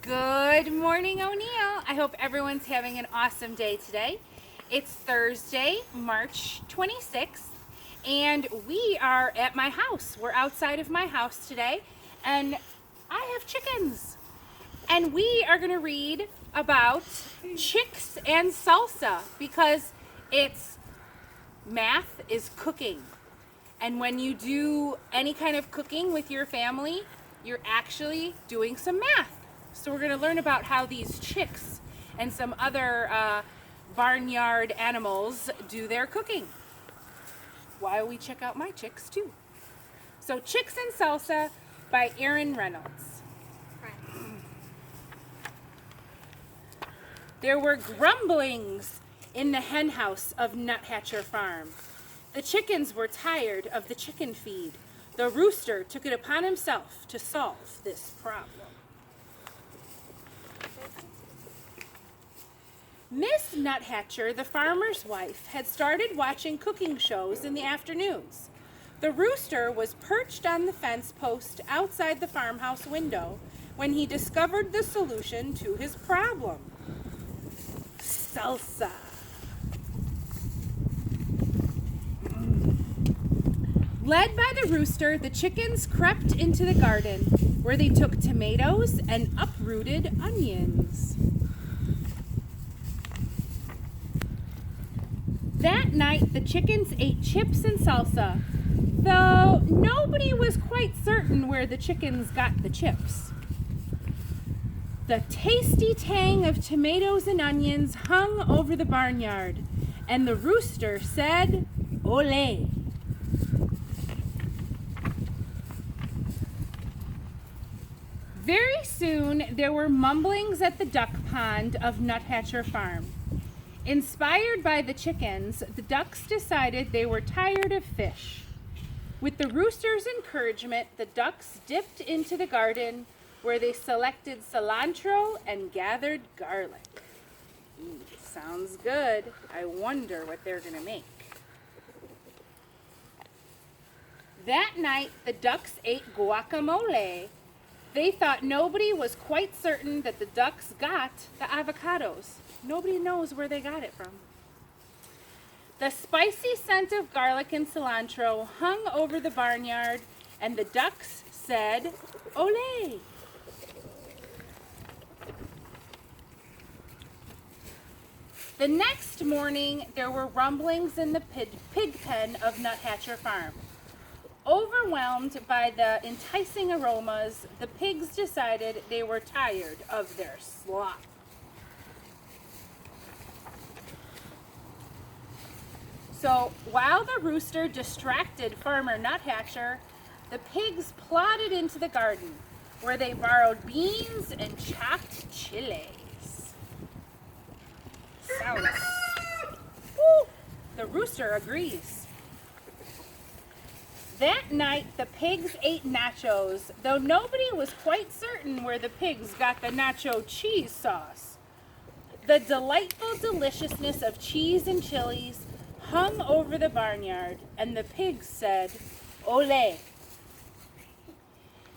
Good morning, O'Neill. I hope everyone's having an awesome day today. It's Thursday, March 26th, and we are at my house. We're outside of my house today, and I have chickens. And we are going to read about chicks and salsa because it's math is cooking. And when you do any kind of cooking with your family, you're actually doing some math. So we're going to learn about how these chicks and some other barnyard animals do their cooking. While we check out my chicks too. So Chicks and Salsa by Erin Reynolds. There were grumblings in the hen house of Nuthatcher Farm. The chickens were tired of the chicken feed. The rooster took it upon himself to solve this problem. Miss Nuthatcher, the farmer's wife, had started watching cooking shows in the afternoons. The rooster was perched on the fence post outside the farmhouse window when he discovered the solution to his problem. Salsa. Led by the rooster, the chickens crept into the garden, where they took tomatoes and uprooted onions. That night, the chickens ate chips and salsa, though nobody was quite certain where the chickens got the chips. The tasty tang of tomatoes and onions hung over the barnyard, and the rooster said, "Ole." Very soon, there were mumblings at the duck pond of Nuthatcher Farm. Inspired by the chickens, the ducks decided they were tired of fish. With the rooster's encouragement, the ducks dipped into the garden where they selected cilantro and gathered garlic. Sounds good. I wonder what they're going to make. That night, the ducks ate guacamole. They thought nobody was quite certain that the ducks got the avocados. Nobody knows where they got it from. The spicy scent of garlic and cilantro hung over the barnyard, and the ducks said, "Ole." The next morning, there were rumblings in the pig pen of Nuthatcher Farm. Overwhelmed by the enticing aromas, the pigs decided they were tired of their slop. So while the rooster distracted Farmer Nuthatcher, the pigs plodded into the garden, where they borrowed beans and chopped chilies. Sounds. Woo! The rooster agrees. That night, the pigs ate nachos, though nobody was quite certain where the pigs got the nacho cheese sauce. The delightful deliciousness of cheese and chilies hung over the barnyard, and the pigs said, "Ole."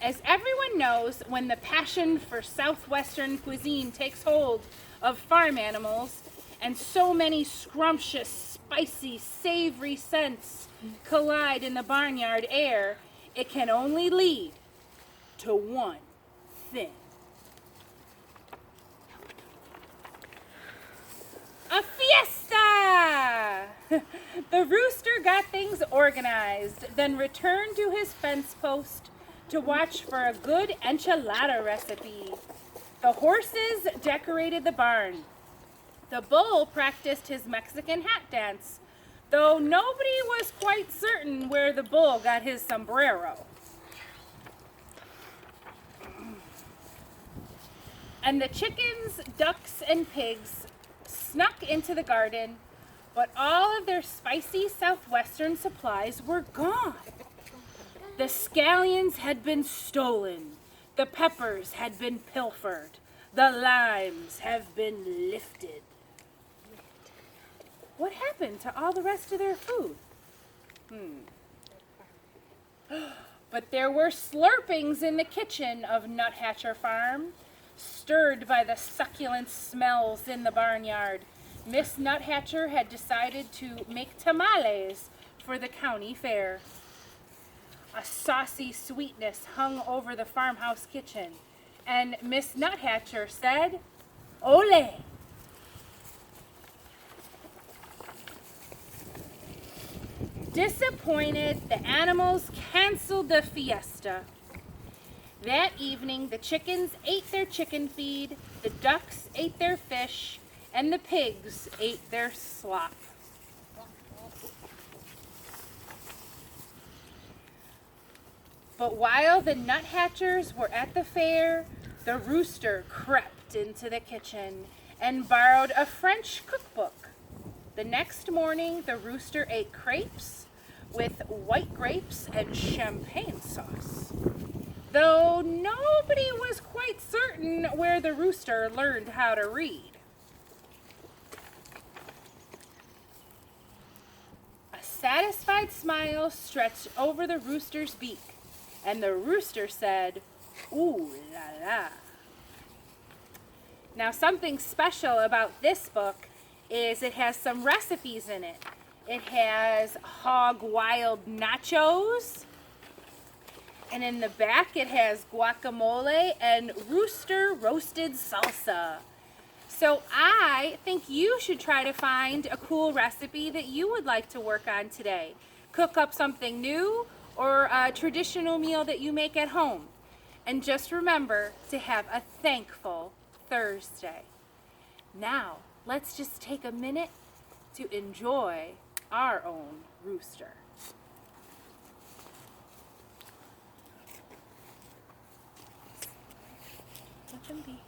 As everyone knows, when the passion for southwestern cuisine takes hold of farm animals, and so many scrumptious, spicy, savory scents collide in the barnyard air, it can only lead to one thing. A fiesta! The rooster got things organized, then returned to his fence post to watch for a good enchilada recipe. The horses decorated the barn. The bull practiced his Mexican hat dance, though nobody was quite certain where the bull got his sombrero. And the chickens, ducks, and pigs snuck into the garden, but all of their spicy southwestern supplies were gone. The scallions had been stolen, the peppers had been pilfered, the limes have been lifted. What happened to all the rest of their food? But there were slurpings in the kitchen of Nuthatcher Farm. Stirred by the succulent smells in the barnyard, Miss Nuthatcher had decided to make tamales for the county fair. A saucy sweetness hung over the farmhouse kitchen, and Miss Nuthatcher said, "Ole!" Disappointed, the animals canceled the fiesta. That evening, the chickens ate their chicken feed, the ducks ate their fish, and the pigs ate their slop. But while the nuthatchers were at the fair, the rooster crept into the kitchen and borrowed a French cookbook. The next morning, the rooster ate crepes with white grapes and champagne sauce, though nobody was quite certain where the rooster learned how to read. A satisfied smile stretched over the rooster's beak, and the rooster said, "Ooh la la." Now, something special about this book is it has some recipes in it. It has hog wild nachos, and in the back it has guacamole and rooster roasted salsa. So I think you should try to find a cool recipe that you would like to work on today. Cook up something new or a traditional meal that you make at home. And just remember to have a thankful Thursday. Now, let's just take a minute to enjoy our own rooster. Let them be.